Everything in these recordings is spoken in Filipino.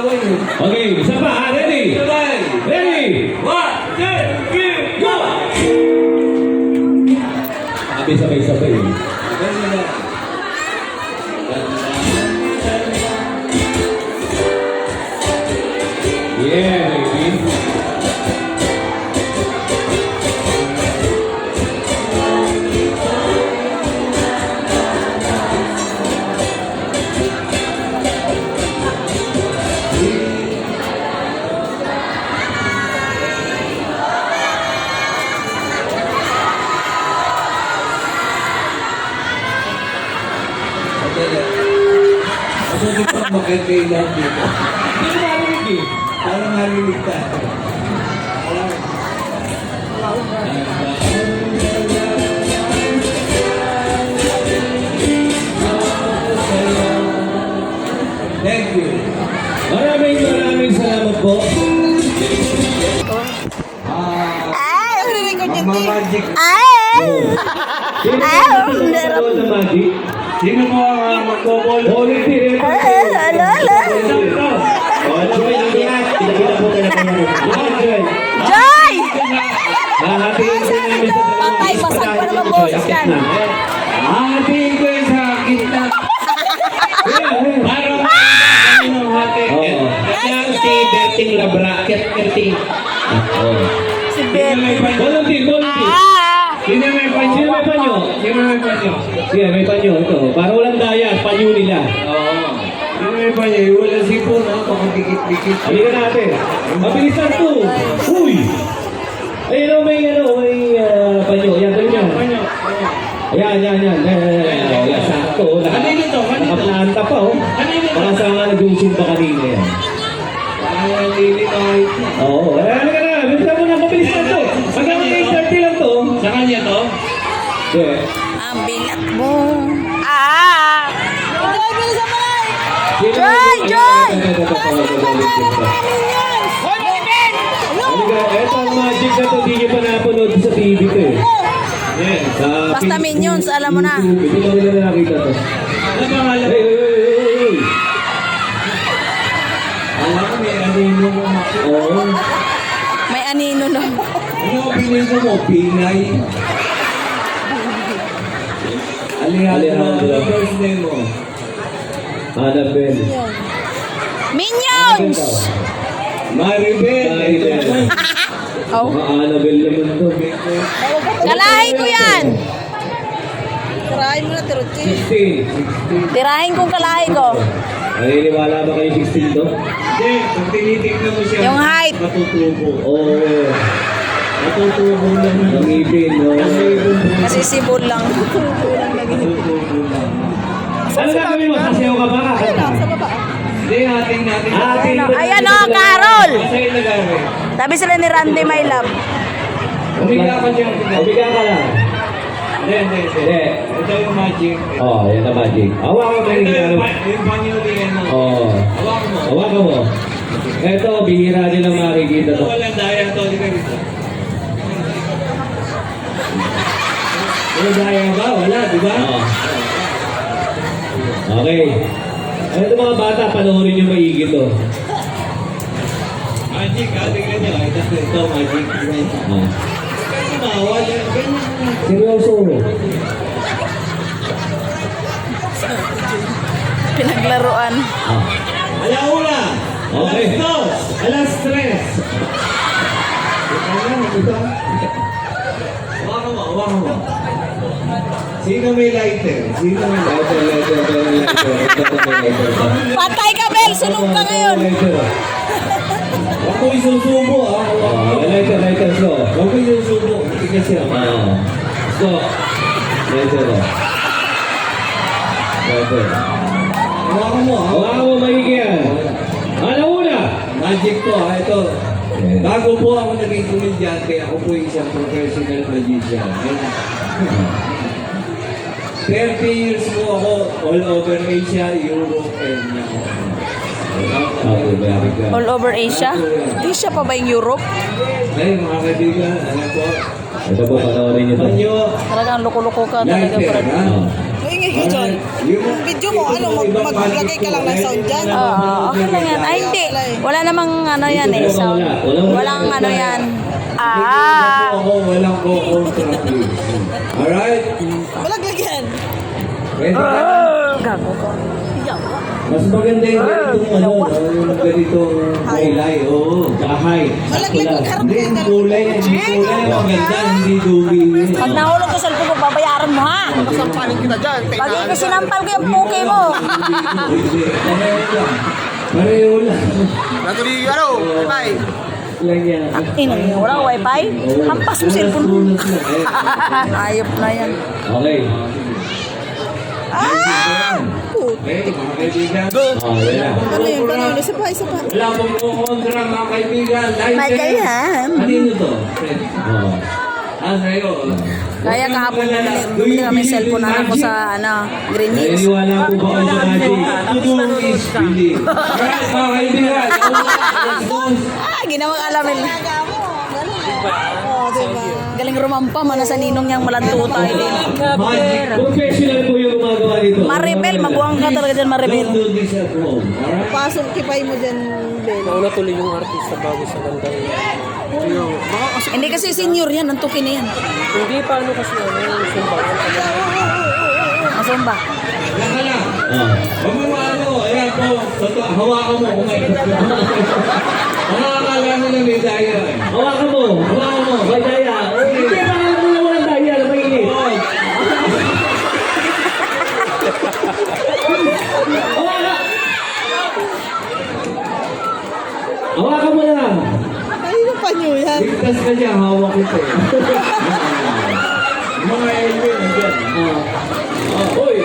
away yun. Okay, isa pa. Ready? Ready? 1, 2, 3, go! Sabi sabay-sabay. Yeah, baby. Hindi pa magkakailan dito. Hindi mo marinig eh. Parang marinig tayo. Thank you. Maraming salamat po. Ay, narinig ko dyan. Magic. Sino magpapanood ng magic? Sino mo ang magbobol? Volunteer. Joy, kita po tayo ng Joy. Joy! Hahatiin ko namin sa Patay, basag pa naman boses yan. Hahatiin ko yung sa kita. Parang ang hati. Kaya si Berting Labra. Berting. Si Ben. Volunteer. Sino may panyo? Sino may panyo? Sino may panyo? Sige, may panyo. Ito. Para walang daya. Panyo nila. Oo. Sino may panyo? Walang sipon, ha? Pakadikit-dikit. Halika natin. Mabilisan to. Uy! Ayun, may panyo. Yan, ganyan. Panyo. Ayan. Ayan, sakto. Kanino to? Nakaplanta pa, oh. Kanino to? Para sa mga nag-usumba kanina yan. Parang lilinoy. Oo. Halika na. Bilisan mo na. Mabilisan to. Hanggang 8:30 lang to. Sa kanya to? Yeah. Ang bilat mo. Joy, bilisan mo lang. Joy! Halika, eto ang magic na to. Hindi nyo pa napanood sa TV to eh. Yes. Basta Minions, alam mo na. Hindi lang nila nakita to. Ano pangalan? Hey. Alam ko may anino mo maki. Oo. May anino na. Ano ang pinili mo? Pinay? Alejandro. Ano ang first name mo? Annabelle. Minions! Maribel. Oh. Annabelle naman to. Kalahin ko yan. Tirahin mo na, Tiruchi. 16. Tirahin kong kalahin ko. Naniniwala ba kayo 16 to? Hindi, pag tinitignan mo siya. Yung height. Matutubo. Oo. Matutubo lang. Ang ipin, no? Kasi sibol lang. Matutubo lang. Ano gagawin mo? Sasayaw ka ba? Sa baba. Hindi, ating natin. Ayan o, Carol! Masaya na gawin. Tabi sila ni Randy, my love. Umiga ka dyan. Umiga ka lang. Hindi. Ito yung magic. Oh, yan na magic. Hawakan mo Ito yung yung panyulingan mo. Oh. Hawakan mo. Hawakan mo. Ito, bihira din ang makikita Ito to. walang daya to. Di ka dito. Ano daya ba? Wala, di ba? Oo. Okay. Ito mga bata, panoorin nyo maigi to. Magic, tingnan nyo. Ito, magic. Oh. Tumawa dyan. Ganyan. Seryoso. Pinaglaruan. Ah. Alauna. Okay. Alas 2. Alas 3. Hawakan mo. Sino may lighter? Lighter. Patay ka, Bel! Sunog ka ngayon! Huwag ko isusubo, ha? Lighter, slow. Huwag ko isusubo. Tigas siya. Slow. Lighter. Hawakan mo, ha? Hawakan mo maigi yan. Ano una? Magic to, ha? Ito. Bago po ako naging komedyante, ako po isang professional magician. 30 years po ako all over Asia, Europe, and All over Asia? Asia pa ba yung Europe? Ay, mga kaibigan, alam po, Ito po, panoorin nyo to. Panyo, Talagang loko-loko ka talaga, lighter, Brad. ha? Oh. Uy, ka dyan. Yung video mo, ano, maglagay ka lang ng sound dyan. Oo, okay lang yan. Ay, hindi. Wala namang ano yan eh. Sound. Walang ano yan. Ah. Walang co-contra. Alright? Malaglagyan. Pwede ka? Gago ko. Mas maganda yung ganitong ano, yung ganitong kulay, oo. Tsaka high. Malaglag, magharap Hindi, kayo yung na. kulay, hindi kulay, ang ganda, hindi dubi. Pag nahulog ko cellphone ko, babayaran mo ha. Sampaling kita dyan. Pag ikasinampal ko yung puke mo. Hindi, pareho lang. Pareho lang. Natuloy, ano, bye. Lang yan. Ino yun, wala kang wifi? Hampas mo cellphone mo. Bonus lang, eh. Ayop na yan. Okay. Okay, mga kaibigan. Oh, yan na. Ano yun, paano yun? Isa pa, isa pa. Wala pong kukontra, mga kaibigan. Live Magayan. Kanino to? Fred? Oh. Sa'yo. Kaya kahapon bumili kami cellphone na ako sa ano, Green Hills. Naniniwala po ba kayo sa magic? To do is believe. Alright, mga kaibigan. Let's go. Ginawang alamin. Oo, diba? Galing rumampa, mana sa ninong niyang malantuta. Magic. Professional po yung gumagawa dito. Maribel, mabuang ka talaga dyan, Maribel. Don't do this at home. Alright? Pasok, kipay mo dyan, Ben. Nauna tuloy yung artista bago sa gandang yung baka kasi Hindi kasi senior yan, nantukin na yan. hindi pa ano kasi ano yung sumbangan Asan ba? Yan ka lang. Oh. Huwag mo ano, ayan po. Totoo, hawakan mo kung may mga akala nila may daya eh. Hawakan mo. Hawakan mo. May daya. Hindi ba mo walang daya na mainit? Oo. Hawakan! Hawakan mo lang. Ay, yung panyo yan. Ligtas ka dyan, hawak ito eh. Yung mga airway nandiyan. Uy!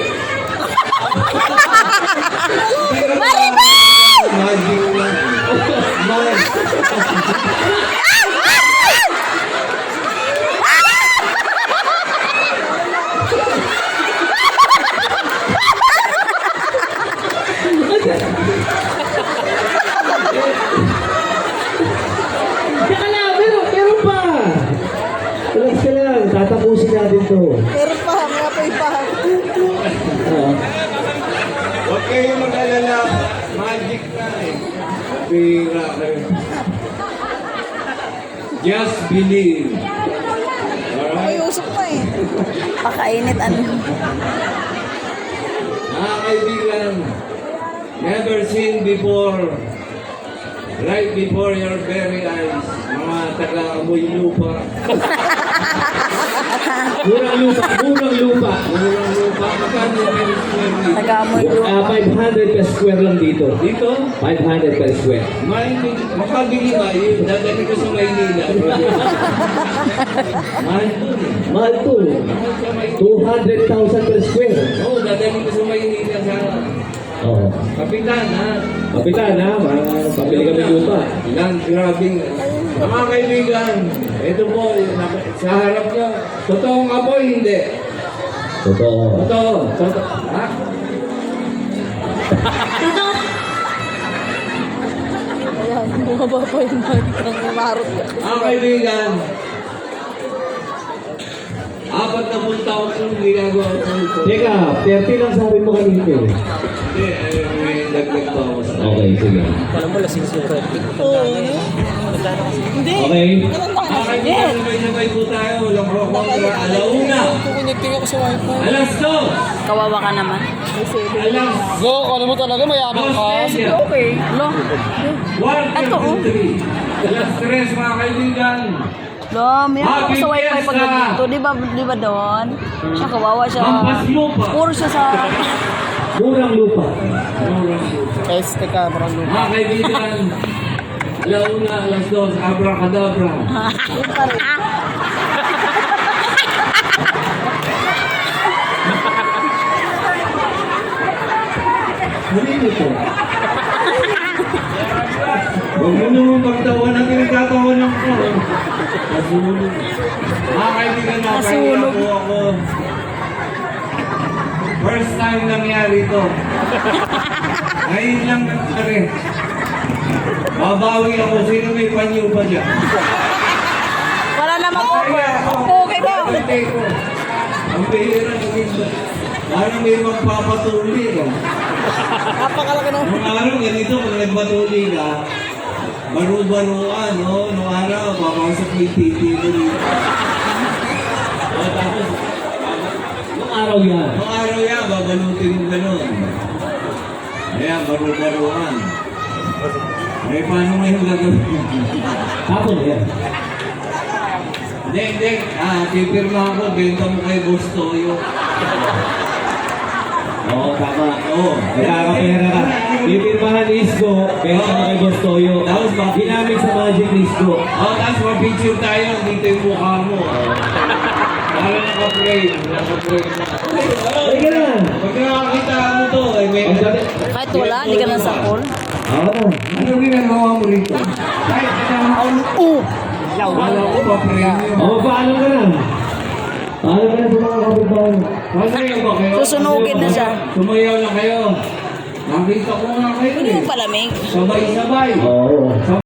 Magic lang. Magic. Teka lang, meron pa! Relax ka lang, tatapusin natin to. Pero pa, may apoy pa. Huwag kayong mag-alala. Magic na eh. Pira kayo. Just believe. May Alright? usok pa eh. Pakainit, ano. Mga kaibigan, never seen before, right before your very eyes, mga taga-amoy lupa. Murang lupa, murang lupa. Murang lupa, magkano yung per square meter? Nag-aamoy lupa. 500 per square lang dito. Dito, 500 per square. makabili ba yun? Dadali ko sa Maynila. Mahal dun eh. Mahal to. Mahal sa Maynila. 200,000 per square. Oo, dadali ko sa Maynila sa Oo. Kapitan, ha? Kapitan ha, pabili kami lupa. Ilang grabing. Mga kaibigan, ito po, sa harap nyo, totoong apoy, hindi. Totoo. Totoo. Totoo. Ha? Ayan, bumaba pa yung marot ka. Mga kaibigan, 40 taon yung ginagawa ko ito. Teka, 30 lang sabi mo kanina eh. Hindi, may dagdag pa ako sa Okay, sige. alam mo lasing si Fred Oo, ano? Hindi. Okay. Mga kaibigan, sabay-sabay po tayo. Walang kontra. Alauna. kukunyekting ako sa wifi Alas 2. Kawawa ka naman. Alas go ano mo talaga mayabang ka 2. Okay. Lo. 1, Ito, oh. 2, 3. Alas 3, mga kaibigan. Lo, may ako sa wifi pag Happy Fiesta! dito. Di ba doon? Siya, kawawa siya. Hampas lupa. Puro siya sa... Murang lupa. este ka parang lupa Mga kaibigan, alauna, alas 2, abracadabra. Ano ito? Huwag mo naman pagtawa na pinagtatawanan ko. Nasunog. Mga kaibigan, nakahiya po ako. First time nangyari ito. Ngayon lang nangyari. Babawi ako. Sino may panyo pa dyan? Wala namang Kaya ako. Okay ba? Ang take ko. Ang pihira ng iba. Parang may magpapatuli ka. Napakalaki ng... Nung araw, ganito, pag nagpatuli ka, baro-baroan, no? Nung araw, papasok yung titi mo dito. Tapos, nung araw yan. Nung araw yan, babalutin mo ganun. Ayan, baro-baroan. Eh, paano ngayon gagawin? Hapon yan. Hindi. Pipirma ako, benta mo kay Boss Toyo. Oo, tama. Oo, nakakapera ka. Pipirmahan ni Isko, benta mo kay Boss Toyo. Tapos ginamit sa Magic ni Isko. Tapos mag-picture tayo, dito yung mukha mo. Para naka-frame na. Ay, ganun. Pag nakakita mo to, ay may... Kahit wala, hindi ka na sa call. Oo. Ano ginagawa mo rito? Kahit Oo. wala ko pa frame yun. Oo, paano ka na? Paano ka na sa mga kapitbahay? Masayaw ba kayo? Susunugin na siya. Sumayaw na kayo. Nakita ko nga kayo Pwede eh. mo palamig. Sabay-sabay. Oo.